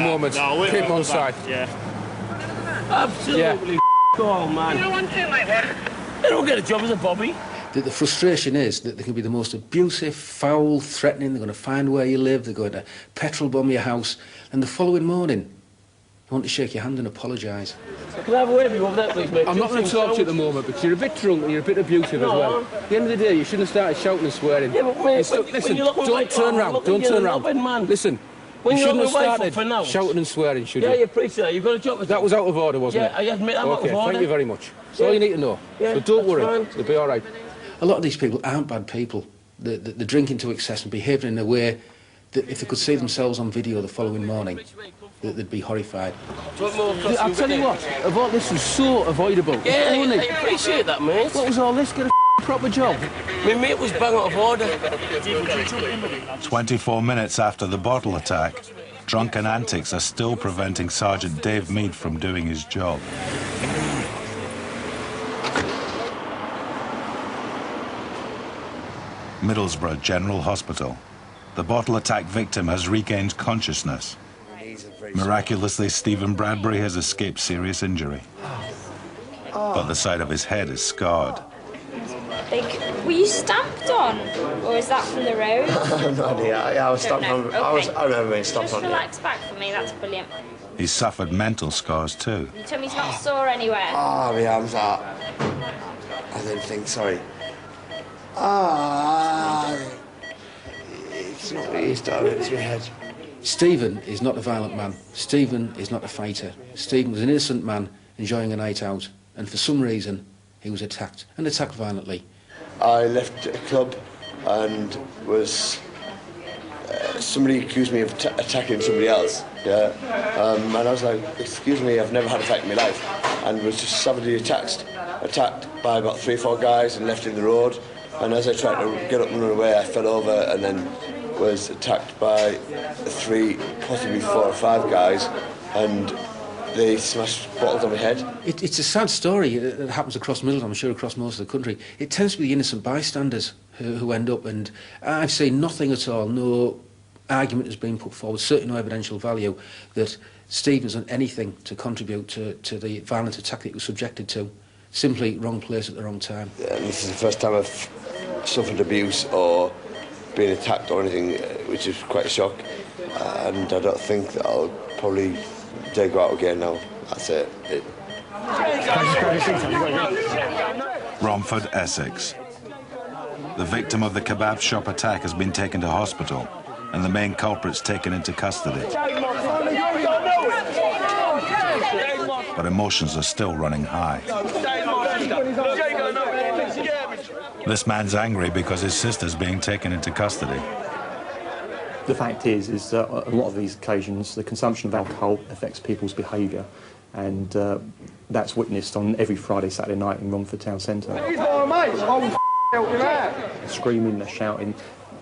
moment. No, keep him on side. Yeah. Absolutely. Oh, man. You don't want to, mate, what? They don't get a job as a bobby. The frustration is that they can be the most abusive, foul, threatening. They're going to find where you live. They're going to petrol bomb your house. And the following morning, you want to shake your hand and apologise. Can I have a word with you over that, please, mate? I'm not going to talk to you at the moment, but you're a bit drunk and you're a bit abusive as well. At the end of the day, you shouldn't have started shouting and swearing. Yeah, but mate, listen, don't turn round, don't turn round. Listen, you shouldn't have started shouting and swearing, should you? Yeah, you appreciate that. You've got a job. That was out of order, wasn't it? Yeah, I admit I'm out of order. Thank you very much. That's all you need to know. Yeah, so don't worry, it'll be all right. A lot of these people aren't bad people. They're drinking to excess and behaving in a way that if they could see themselves on video the following morning, they'd be horrified. I'll tell you what, of all this was so avoidable. Yeah, I appreciate that, mate. What was all this? Get a proper job. My mate was bang out of order. 24 minutes after the bottle attack, drunken antics are still preventing Sergeant Dave Mead from doing his job. Middlesbrough General Hospital. The bottle attack victim has regained consciousness. Miraculously, Stephen Bradbury has escaped serious injury. But the side of his head is scarred. Like, were you stamped on? Or is that from the road? No idea. Yeah, I was stamped on. Okay. I remember being stamped on. Just relax back for me, that's brilliant. He's suffered mental scars too. Your tummy's not sore anywhere? Oh, my arms are. I didn't think, sorry. It's not me, it's my head. Stephen is not a violent man. Stephen is not a fighter. Stephen was an innocent man enjoying a night out, and for some reason he was attacked, and attacked violently. I left a club and was... somebody accused me of attacking somebody else, yeah. And I was like, excuse me, I've never had an attack in my life. And was just savagely attacked by about 3 or 4 guys and left in the road. And as I tried to get up and run away, I fell over and then was attacked by 3, possibly 4 or 5 guys, and they smashed bottles on my head. It's a sad story that happens across Middleton, I'm sure across most of the country. It tends to be the innocent bystanders who end up, and I've seen nothing at all, no argument has been put forward, certainly no evidential value, that Stephen's done anything to contribute to the violent attack that he was subjected to. Simply wrong place at the wrong time. And this is the first time I've suffered abuse or been attacked or anything, which is quite a shock. And I don't think that I'll probably dare go out again now. That's it. Romford, Essex. The victim of the kebab shop attack has been taken to hospital and the main culprits taken into custody. But emotions are still running high. This man's angry because his sister's being taken into custody. The fact is that on a lot of these occasions, the consumption of alcohol affects people's behaviour, and that's witnessed on every Friday, Saturday night in Romford Town Centre. Screaming, shouting,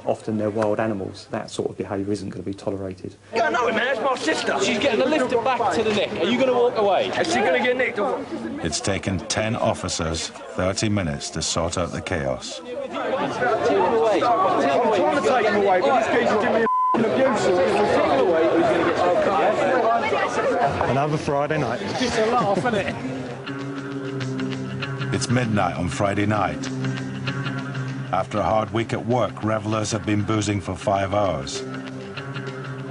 often they're wild animals. That sort of behaviour isn't going to be tolerated. Yeah, no, man, it's my sister. She's getting a lifted back to the neck. Are you going to walk away? Is she going to get nicked? It's taken 10 officers 30 minutes to sort out the chaos. I'm trying to take him away, but this geezer's giving me abuse. If we take him away, he's going to get okay. Another Friday night. It's just a laugh, isn't it? It's midnight on Friday night. After a hard week at work, revellers have been boozing for 5 hours.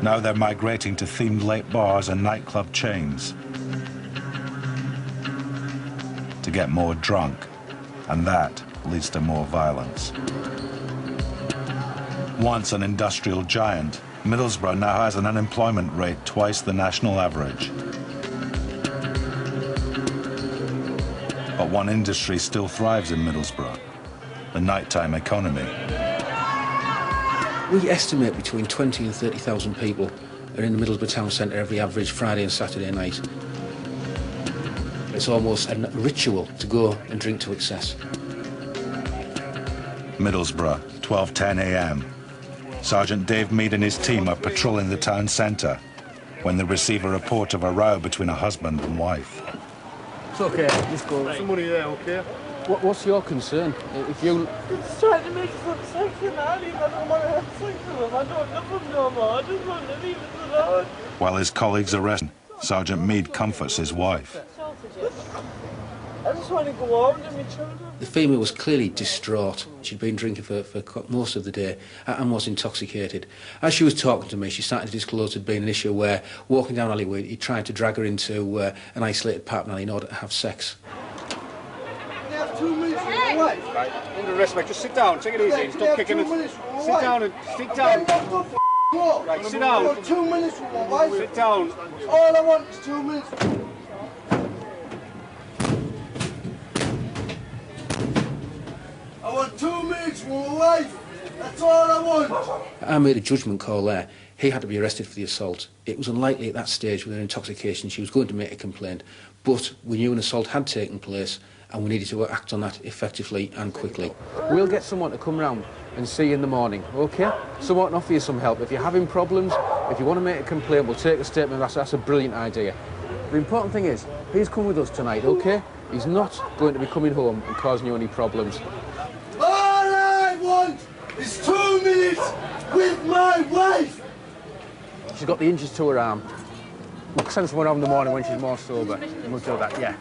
Now they're migrating to themed late bars and nightclub chains to get more drunk, and that leads to more violence. Once an industrial giant, Middlesbrough now has an unemployment rate twice the national average. But one industry still thrives in Middlesbrough: the nighttime economy. We estimate between 20 and 30,000 people are in the Middlesbrough town centre every average Friday and Saturday night. It's almost a ritual to go and drink to excess. Middlesbrough, 12:10 a.m. Sergeant Dave Mead and his team are patrolling the town centre when they receive a report of a row between a husband and wife. It's okay, just go. Somebody there, okay? What's your concern? If you... It's trying to make us upset and I don't want to have sex with him. I don't love him no more. I just want to leave us alone. While his colleagues arrest him, Sergeant Meade comforts his wife. I just want to go home to my children. The female was clearly distraught. She'd been drinking for most of the day and was intoxicated. As she was talking to me, she started to disclose there'd been an issue where, walking down alleyway, he tried to drag her into an isolated parking alley in order to have sex. Can you have 2 minutes with my wife? Right, under arrest, mate. Just sit down, take it easy. Stop kicking it. Sit down and sit down. Right, sit down. I want 2 minutes with my wife. Sit down. All I want is 2 minutes. I want 2 minutes with my wife. That's all I want. I made a judgment call there. He had to be arrested for the assault. It was unlikely at that stage with her intoxication she was going to make a complaint, but we knew an assault had taken place and we needed to act on that effectively and quickly. We'll get someone to come round and see you in the morning, OK? Someone can offer you some help. If you're having problems, if you want to make a complaint, we'll take a statement. That's a brilliant idea. The important thing is, he's come with us tonight, OK? He's not going to be coming home and causing you any problems. All I want is 2 minutes with my wife. She's got the injuries to her arm. We'll send someone home in the morning when she's more sober, and we'll do that, yeah.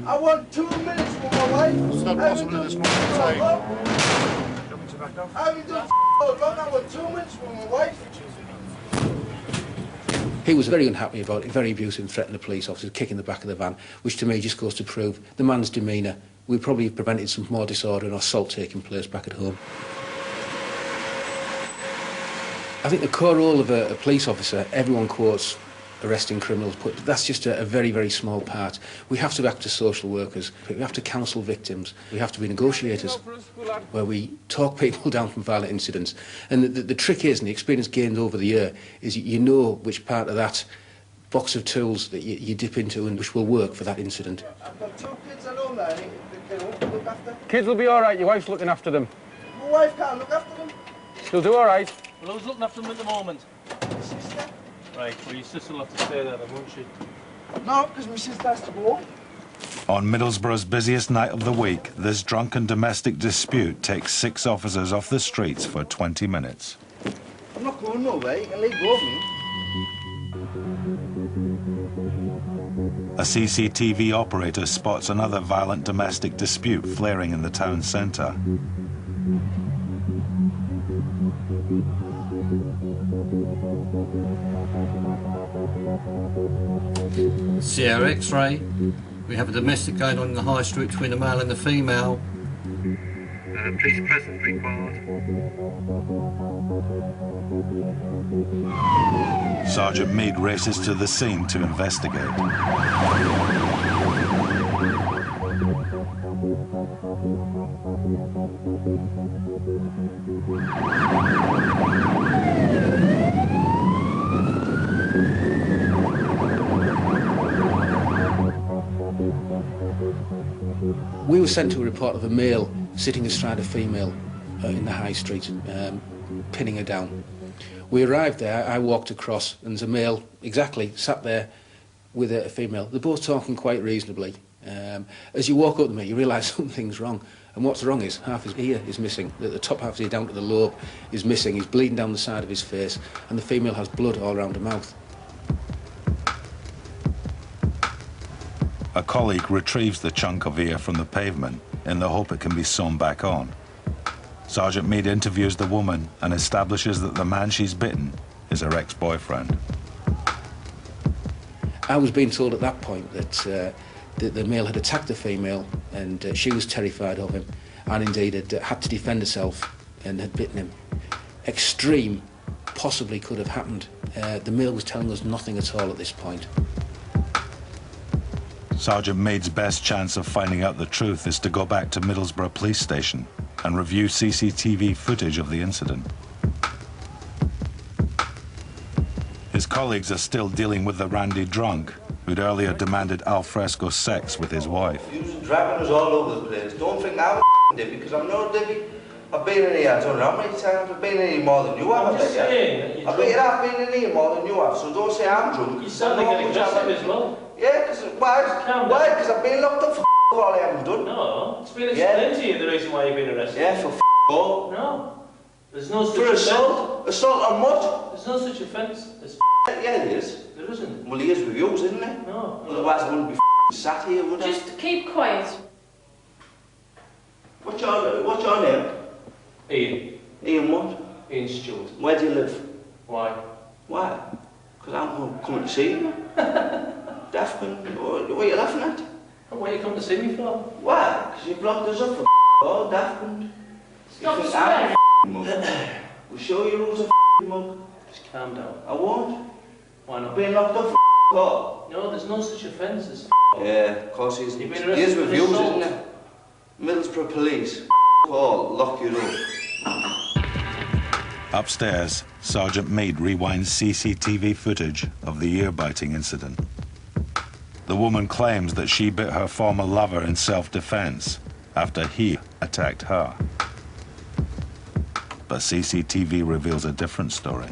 I want 2 minutes with my wife. It's not possible at this moment in time. I haven't done wrong. I want 2 minutes with my wife. He was very unhappy about it, very abusive and threatened the police officer, kicking the back of the van, which to me just goes to prove the man's demeanour. We probably have prevented some more disorder and assault taking place back at home. I think the core role of a police officer, everyone quotes arresting criminals, but that's just a very, very small part. We have to act as social workers, we have to counsel victims, we have to be negotiators, where we talk people down from violent incidents. And the trick is, and the experience gained over the year, is you know which part of that box of tools that you dip into and which will work for that incident. I've got 2 kids at home now. They can look after. Kids will be all right, your wife's looking after them. My wife can't look after them. She'll do all right. Well, who's looking after them at the moment? My sister. Right, well, your sister will have to stay there then, won't she? No, because my sister has to go home. On Middlesbrough's busiest night of the week, this drunken domestic dispute takes 6 officers off the streets for 20 minutes. I'm not going nowhere. You can let go of me. A CCTV operator spots another violent domestic dispute flaring in the town centre. Sierra X-ray. We have a domestic going on in the high street between the male and the female. Police presence required. Sergeant Meade races to the scene to investigate. We were sent to a report of a male sitting astride a female in the high street, pinning her down. We arrived there, I walked across, and there's a male exactly sat there with a female. They're both talking quite reasonably. As you walk up to me, you realise something's wrong. And what's wrong is half his ear is missing. The top half of his ear down to the lobe is missing. He's bleeding down the side of his face, and the female has blood all around her mouth. A colleague retrieves the chunk of ear from the pavement in the hope it can be sewn back on. Sergeant Meade interviews the woman and establishes that the man she's bitten is her ex-boyfriend. I was being told at that point that the male had attacked the female and she was terrified of him and indeed had to defend herself and had bitten him. Extreme possibly could have happened. The male was telling us nothing at all at this point. Sergeant Meade's best chance of finding out the truth is to go back to Middlesbrough Police Station and review CCTV footage of the incident. His colleagues are still dealing with the randy drunk who'd earlier demanded al fresco sex with his wife. You're dragging us all over the place. Don't think I'm a dippy, because I'm not a dippy. I've been in here, I don't know how many times I've been in here more than you have. I'm just saying. I bet you I've been in here more than you have, so don't say I'm drunk. You sound like an aggressive as well. Yeah, because why? Because I've been locked up for all I haven't done. No, it's been explained to you the reason why you've been arrested. Yeah, for all. No. There's no such for assault. offence. Assault on what? There's no such offence. Yeah, there is. There isn't. Well, he is with yours, isn't he? No. Otherwise I wouldn't be sat here, would I? Just keep quiet. What's your name? Ian. Ian what? Ian Stewart. Where do you live? Why? Why? Because I'm coming to see you. Daftman, what are you laughing at? Why are you coming to see me for? Why? Because you blocked us up for all Daftman. Stop swearing. We'll show you who's a mug. Just calm down. I won't. Why not? Being locked up for all. No, there's no such offence as Yeah, of course he is. You've been He is arrested with for you, assault. isn't it? Middlesbrough Police. All lock you up. Upstairs, Sergeant Mead rewinds CCTV footage of the ear-biting incident. The woman claims that she bit her former lover in self-defense after he attacked her. But CCTV reveals a different story.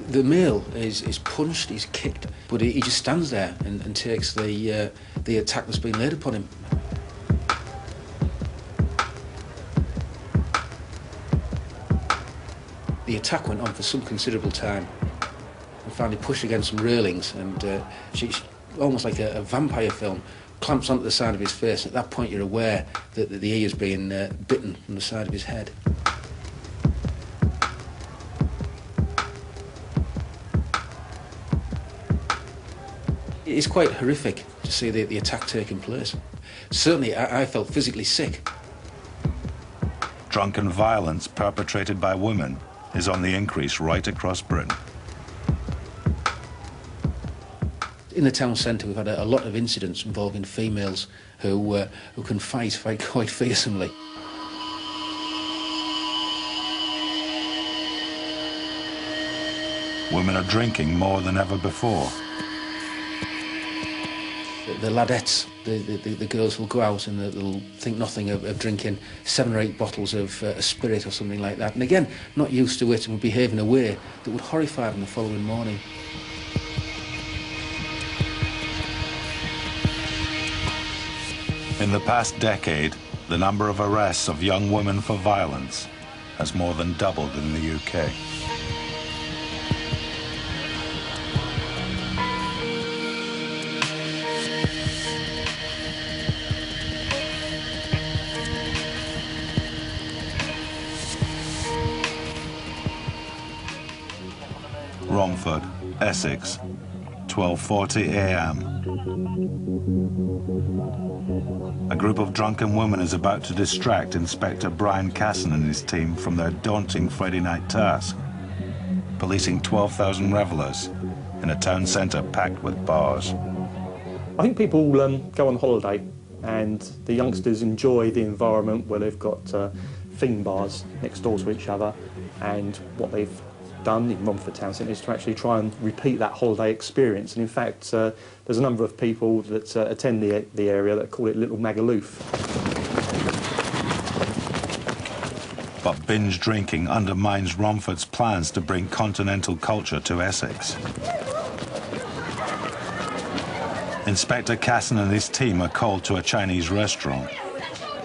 The male is punched, he's kicked, but he just stands there and takes the attack that's been laid upon him. The attack went on for some considerable time and finally pushed against some railings, and she almost like a vampire film, clamps onto the side of his face. At that point you're aware that the ear is being bitten from the side of his head. It's quite horrific to see the attack taking place. Certainly I felt physically sick. Drunken violence perpetrated by women is on the increase right across Britain. In the town centre we've had a lot of incidents involving females who can fight quite fearsomely. Women are drinking more than ever before. The ladettes, the girls will go out and they'll think nothing of drinking 7 or 8 bottles of spirit or something like that. And again, not used to it and would behave in a way that would horrify them the following morning. In the past decade, the number of arrests of young women for violence has more than doubled in the UK. Romford, Essex, 12:40 a.m. A group of drunken women is about to distract Inspector Brian Casson and his team from their daunting Friday night task, policing 12,000 revellers in a town centre packed with bars. I think people go on holiday and the youngsters enjoy the environment where they've got theme bars next door to each other, and what they've done in Romford Town Centre is to actually try and repeat that holiday experience. And in fact, there's a number of people that attend the area that call it Little Magaluf. But binge drinking undermines Romford's plans to bring continental culture to Essex. Inspector Casson and his team are called to a Chinese restaurant,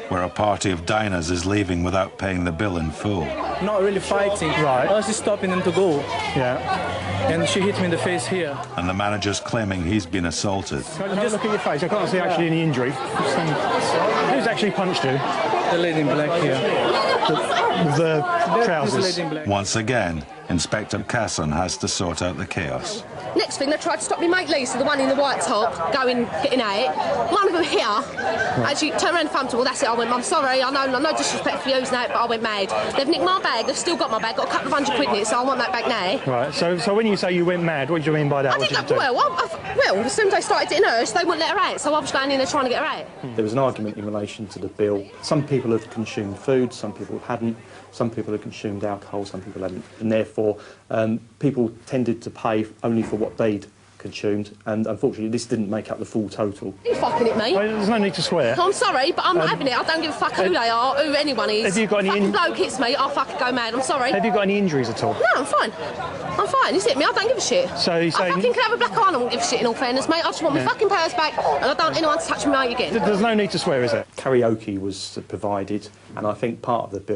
where a party of diners is leaving without paying the bill in full. Not really fighting. Right. I was just stopping them to go. Yeah. And she hit me in the face here. And the manager's claiming he's been assaulted. Just look at your face. I can't see actually any injury. Who's actually punched you? The lady in black here. With the trousers. This lady in black. Once again, Inspector Casson has to sort out the chaos. Next thing, they tried to stop me mate Lisa, the one in the white top, getting at it. One of them here, actually turned around and thumped her. Well, that's it. I went, I'm sorry, I know, no disrespect for using that, but I went mad. They've nicked my bag, they've still got my bag, got a couple of £100 in it, so I want that back now. Right, so when you say you went mad, what do you mean by that? I didn't know, well, as soon as they started hitting her, they wouldn't let her out, so I was going in there trying to get her out. There was an argument in relation to the bill. Some people had consumed food, some people hadn't. Some people had consumed alcohol, some people hadn't. And therefore, people tended to pay only for what they'd consumed, and unfortunately this didn't make up the full total. You fucking hit me. There's no need to swear. I'm sorry, but I'm not having it. I don't give a fuck who they are, who anyone is. Have you got any... Fucking bloke hits me, I'll fucking go mad. I'm sorry. Have you got any injuries at all? No, I'm fine. I'm fine. You hit me, I don't give a shit. So you say... I fucking can have a black eye and I won't give a shit, in all fairness, mate. I just want my fucking powers back, and I don't want anyone to touch me mate again. There's no need to swear, is there? Karaoke was provided, and I think part of the bill